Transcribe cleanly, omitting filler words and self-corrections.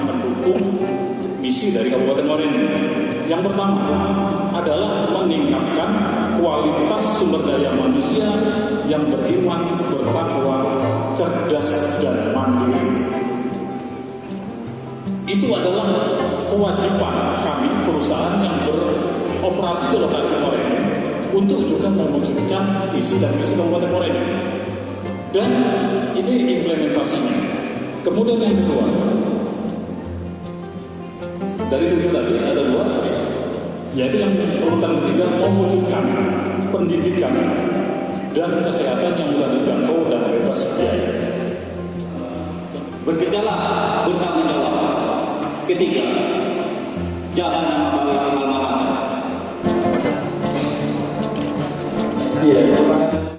mendukung misi dari Kabupaten Waringin. Yang pertama adalah meningkatkan kualitas sumber daya manusia yang beriman, bertakwa, cerdas, dan mandiri. Itu adalah kewajiban kami perusahaan yang beroperasi di lokasi Waringin untuk juga mewujudkan visi dan misi Kabupaten Waringin. Dan ini implementasinya. Kemudian yang kedua, dari 7 tadi ada 2, yaitu yang urutan ketiga, mewujudkan pendidikan dan kesehatan yang mudah dijangkau dan bebas biaya. Bergejala bertanggung jawab. Ketiga, jangan nama baik alma mater. Iya.